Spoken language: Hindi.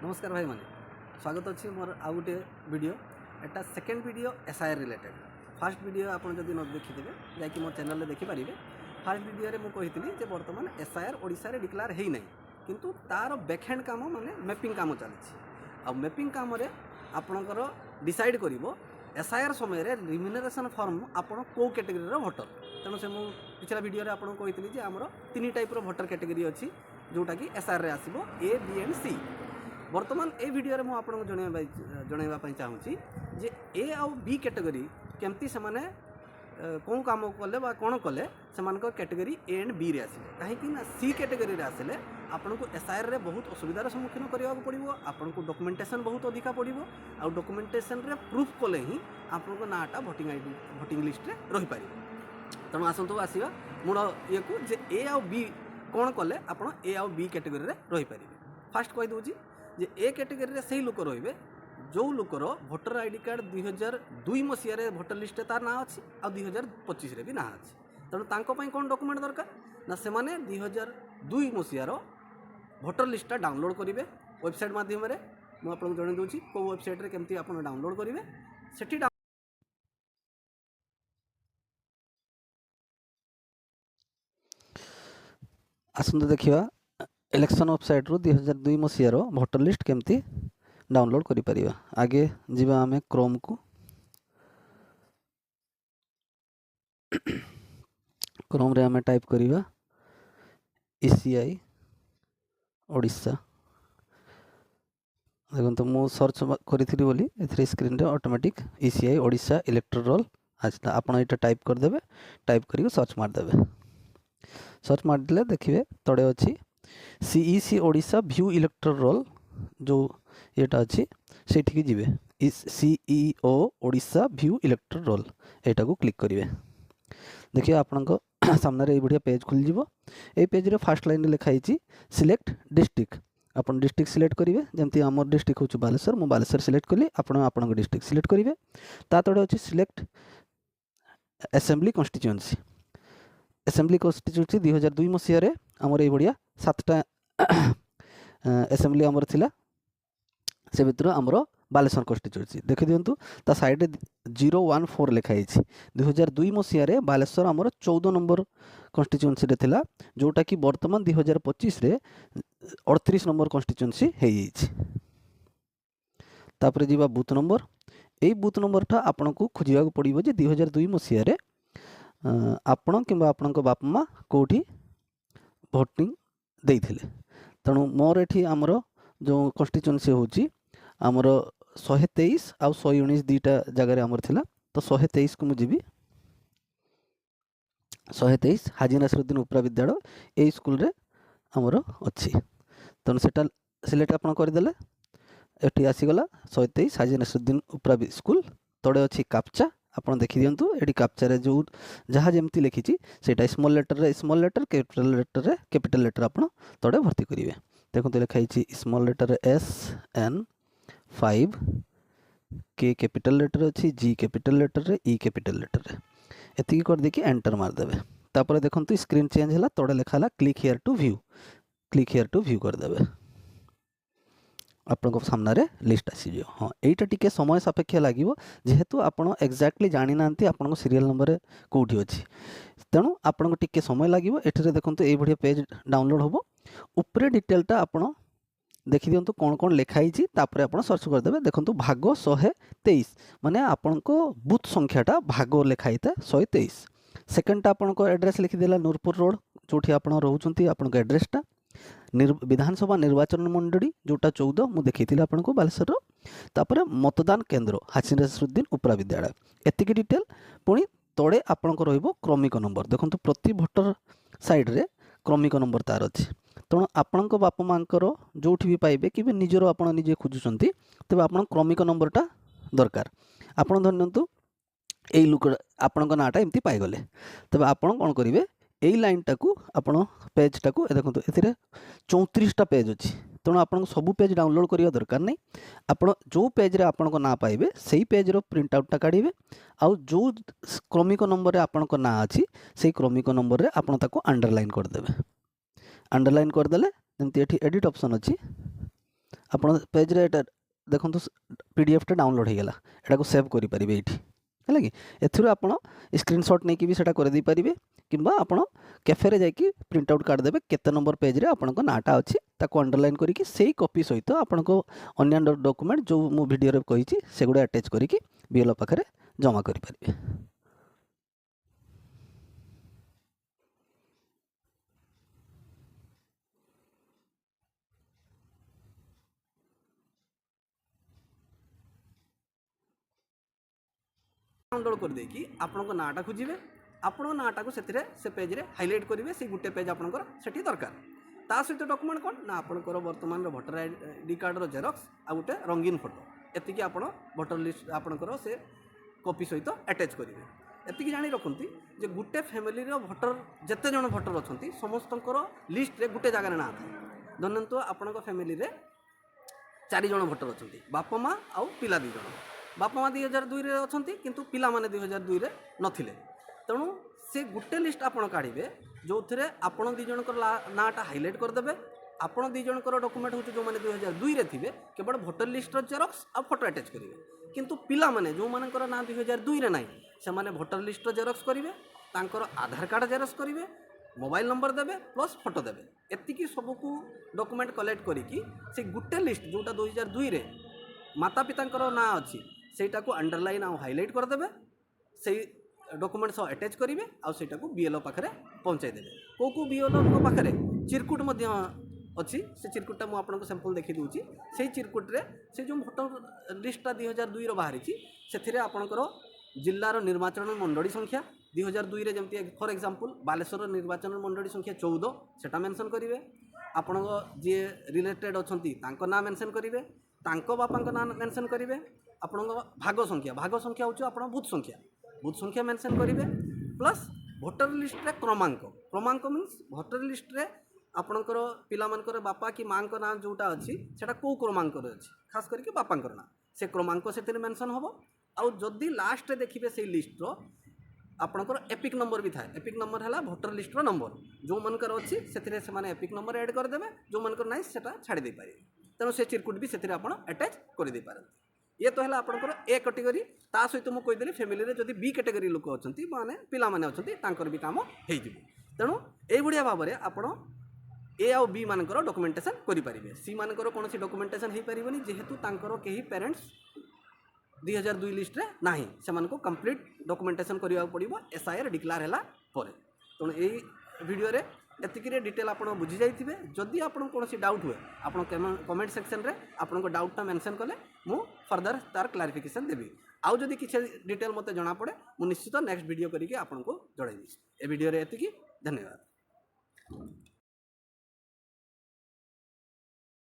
नमस्कार भाई मैंने स्वागत अच्छी मोर आउ गोटे वीडियो एटा second video SIR related. Fast video आप जब न देखिथे जाकि मो चैनल देखिपारे। फास्ट वीडियो में मुझे बर्तमान एसआईआर ओडिशा रे डिक्लेयर है ना किंतु तार बैकहैंड काम माने मैपिंग काम चलती आ मैपिंग काम आपणकर डिसाइड कर एसआईआर समय रिम्यूनरेशन फॉर्म आपण को कैटेगरी भोटर तेणु से मुझे पिछला वीडियो आपको कही आमर तीन टाइप भोटर कैटेगरी अच्छी जोटा कि एसआईआर रे आसीबो ए बी एंड सी। बर्तमान ए वीडियो रे आपको जनवाई चाहूँगी जे ए आउ बी कैटेगरी केमती से माने कौन काम कले कौन कले से कैटेगरी ए एंड बी रे आसिबे कहीं सी कैटेगरी रे आसिले आपन को एसआईआर रे बहुत असुविधार सम्मुखीन करने को पड़ो। आपन को डॉक्यूमेंटेशन बहुत अधिका पड़ो आ डॉक्यूमेंटेशन रे प्रूफ कले ही आपन को नाटा भोटिंग लिस्ट रे रही पार। तेणु आसतु आसवा मूल ये को जे ए आउ बी कौन कले आपन ए आउ बी कैटेगरी रे रही पार। फास्ट कही दूँ जे ए कैटेगरी रे सही लोक रे जो लोकर भोटर आईडी कार्ड 2002 मसीह भोटर लिस्ट तार ना अच्छी आ 2025 रे भी ना अच्छी। तेणु तांको कौन डॉक्यूमेंट दरकार ना से 2002 मसीहार भोटर लिस्टा डाउनलोड करेंगे वेबसाइट माध्यम मुझे जन दूसरी कौ वेबसाइट रे केमती आप डाउनलोड करेंगे से आसतु देखा इलेक्शन वेबसाइट रू 2002 मसीहार भोटर लिस्ट केमती डाउनलोड करि परिबा। आगे जीवा आमे क्रोम को क्रोम रे आमे टाइप करिबा ईसीआई ओडिशा। देखो तो मु सर्च करी बोली एथरे स्क्रीन रे automatic ECI Odisha electoral roll आछला। आपण एटा टाइप कर देबे, टाइप करी सर्च मार देबे। सर्च मार दिले देखिबे तड़े अछि CEC Odisha view electoral roll जो येटा अच्छी से जीवे CEO Odisha view electoral roll एटा को क्लिक करेंगे। देखिए आपण सामने ये बढ़िया पेज खुल जीवो। ए पेज रे फर्स्ट लाइन लिखाई सिलेक्ट डिस्ट्रिक्ट अपन डिस्ट्रिक्ट सिलेक्ट करेंगे। जमती आम डिस्ट्रिक्ट हूँ बालेश्वर मु बालेश्वर सिलेक्ट कली आपण डिस्ट्रिक्ट सिलेक्ट करेंगे। ता तड़े अच्छी select assembly constituency. Assembly constituency 2002 मसीह आमर ये बढ़िया 7टा असेंबली आमर थिला से भितर आमर बालेश्वर कन्स्टिट्यूएंसी देखि दियंतु ता साइड 014 लिखाई 2002 मसीह बालेश्वर आमर 14 नंबर कन्स्टिट्यूएंसी रे थिला जोटा कि वर्तमान 2025 रे 38 नंबर कन्स्टिट्यूएंसी हो जाइए। तापर जीवा booth number A booth number टा आपन को खोजिया को पड़िबो जे 2002 मसीह रे आपण किंबा आपन को बाप माँ कोठी भोटिंग देइथिले। तेणु मोर एठी आमर जो कन्स्टिट्यूएंसी होची आमर 123 आउ 119 दुईटा जगह आमर थिला तो 123 को मुझे 123 हाजी नासिरुद्दीन उपरा विद्यालय ए स्कूल रे आमर अच्छी। तेणु सेटा सिलेक्ट आपन करदेले एटी आसीगला 123 हाजी नासिरुद्दीन उपरा स्कूल। तड़े अच्छी कापचा आपन देखि दियंतु एटी कापचा रे जो जहाँ जमती लिखी सेटा स्मॉल लेटर रे स्मॉल लेटर कैपिटल लेटर आपन तड़े भर्ती करेंगे। देखो लिखाई स्मॉल लेटर SN5 के कैपिटल लेटर अच्छी जी कैपिटल लेटर रे ई कैपिटल लेटर रे एतिकी कर देकी एंटर मार देबे। तापर देखंतु स्क्रीन चेंज हला तोड़े लिखाला क्लिक हियर टू व्यू कर देबे। आपन को सामने रे लिस्ट आसी जो हाँ एटा टिके समय सापेक्ष लागिवो जेहेतु आपण एक्जाक्टली जानि नांती आपण को सीरियल नंबर कोठी अछि तेणु आपण को टिके समय लागिवो। एठरे देखंतु ए बढ़िया पेज डाउनलोड होबो ऊपर डिटेलटा आपण देखि दियंतु कौन कौन लिखाई तापर आपण सर्च कर देबे। देखंतु भाग 123 माने आपण को बूथ संख्याटा भाग लिखाई था 123। सेकंडटा आपण को एड्रेस लिखि देला नूरपुर रोड जोठी आपण रहउचंती आपण को एड्रेसटा विधानसभा निर्वाचन मंडली जोटा 14 मु देखैतिला आपण को बालेश्वर। तापर मतदान केंद्र हाजी नासिरुद्दीन उपरा विद्यालय एतिकी डिटेल पुणी तड़े आपण को रहइबो क्रमिक नंबर। देखंतु प्रति भोटर साइड रे क्रमिक नंबर तार अछि। तेणु आपण बापा मांकर जोठी भी पाइबे कि निजर आपण निजे खोजुचंती तबे आपण क्रमिक नंबरटा दरकार। आपण धरनंतु एई लुक आपण नाटा एमती पाई गले तबे आपण कोन करिवे एई लाइन टाकू आपण पेज टाकू देखंतु एथिरे 34टा पेज अछि। तेणु आपण सबू पेज डाउनलोड करिया दरकार नहीं। आपण जो पेज रे आपण ना पाइबे सेही पेज रो प्रिंट आउट टा काढिबे आउ जो क्रमिक नंबर रे आपण ना अछि सेही क्रमिक नंबर रे आपण ताको अंडरलाइन कर देबे। अंडरलाइन करदेले जमती एठी एडिट ऑप्शन अच्छी ଆପଣ ପେଜ୍ରେ ଏଇଟା ଦେଖନ୍ତୁ PDF डाउनलोड ହେଇଗଲା ଏଟାକୁ ସେଭ୍ କରିପାରିବେ ଏଇଠି ହେଲା कि एथिରୁ ଆପଣ स्क्रीनशॉट ନେଇକି ବି ସେଟା କରିଦେଇପାରିବେ किंबा ଆପଣ कैफे ଯାଇକି प्रिंट आउट କାଢ଼ିଦେବେ କେତେ नंबर पेज्रे ଆପଣଙ୍କ ନାଁଟା ଅଛି ତାକୁ अंडरलाइन କରିକି ସେଇ कॉपी सहित ଆପଣଙ୍କ ଅନ୍ୟାନ୍ୟ ଡକୁମେଣ୍ଟ ଯେଉଁ ମୁଁ ଭିଡ଼ିଓରେ କହିଛି ସେଗୁଡ଼ା ଆଟାଚ୍ କରିକି BLO ପାଖରେ ଜମା କରିପାରିବେ। डाउनलोड कर देकी आपनको नाटा खोजिबे आपण नाटा को सेतिरे से पेज रे हाइलाइट करिवे से गुटे पेज आपनकर सेठी दरकार ता सहित डॉक्यूमेंट कोन ना आपनकर वर्तमान रो वोटर आईडी कार्ड रो जेरॉक्स आ गुटे रंगीन फोटो एतिकी आपण वोटर लिस्ट आपनकर से कॉपी सहित अटैच करिवे। एतिकी जानि रखंती जे गुटे फैमिली रो वोटर जते जण वोटर अछंती समस्तंकर लिस्ट रे गुटे जगह ना था धरंतु आपनकर फैमिली रे 4 जण वोटर अछंती बापा माँ आउ पिला 2 जण बापा माँ 2002 रे अछंती किंतु पिला माने 2002 रे नथिले तेणु से गुटे लिस्ट आपण काढ़े जो थे आपण 2 जनकर नाटा हाइलाइट करदे आपण 2 जनकर डॉक्यूमेंट हो जो मैंने 2002 रे थे केवल वोटर लिस्ट जेरॉक्स आ फोटो अटैच करेंगे किंतु पिला माने जो मानकर ना 2002 रे नाही से माने वोटर लिस्ट जेरॉक्स करेंगे तांकर आधार कार्ड जेरॉक्स करेंगे मोबाइल नंबर देवे प्लस फोटो देवे एतिकी सबको डॉक्यूमेंट कलेक्ट करिकी से गुटे लिस्ट जोटा 2002 रे माता पितांकर ना अच्छी सेटा को अंडरलाइन आ हाइलाइट करदे से डॉक्यूमेंट सब अटैच करेंगे आ सेटा को BLO पाखरे पहुँचाई देवे को BLO पाखरे चिरकुट अच्छी से चिरकुटा मुझे आपको सैंपल देखी दूसरी से चिरकुट्रे से जो भोटर लिस्टा 2002 रो बाहरी से आपणकर जिलार निर्वाचन मंडली संख्या 2002 रे जमती फॉर एग्जांपल बालेश्वर निर्वाचन मंडली संख्या 14 सेटा मेंशन करेंगे आपण जी रिलेटेड अच्छी ना मेंशन करेंगे तांको बापा ना मेंशन करेंगे आपण भाग संख्या हूँ आप बूथ संख्या मेंशन करेंगे प्लस भोटर लिस्ट रे क्रमांक मीन्स भोटर लिस्ट रे आपणकर पिलामानकर बापा कि माँ का ना जोटा अच्छी सेटा को क्रमांक अच्छी खास करके बापांकर ना से क्रमांक से मेंशन हम आउ जदि लास्ट देखिए से लिस्ट आपणकर एपिक नंबर भी था एपिक नंबर है भोटर लिस्ट नंबर जो मनकर अच्छी से एपिक नंबर ऐड करदे जो मनकर ना सेटा छाड़ी दे पारे तेणु से चिरकुट भी से अटैच कर दे पारती ये तो है आपंकर ए कैटेगरी ता सहित मुझे कहीदेली फैमिली रे जदि बी कैटेगरी लोक अच्छा माने पिला माने अच्छी तांकर भी काम हो तेणु ये भाव में आपण ए आउ बी मानकर डॉक्यूमेंटेशन करें सी मानकर कौन डॉक्यूमेंटेशन हो पारबनी जेहेतु तांकर कहीं पेरेंट्स 2002 लिस्ट रे नाही से कंप्लीट डॉक्यूमेंटेशन करने पड़ो SIR डिक्लेयर है तेणु यही वीडियो रे एतिकी डिटेल आप बुझी जाइए जदि आप कौन डाउट हुए आप कमेंट सेक्शन रे आपन डाउटा मेंशन कले मु फर्दर तार क्लारिफिकेशन देवी आउ जदि किसी डिटेल मते जना पड़े मु निश्चित नेक्स्ट वीडियो करके आपको जणाइबी ए वीडियो रे एतिकी धन्यवाद।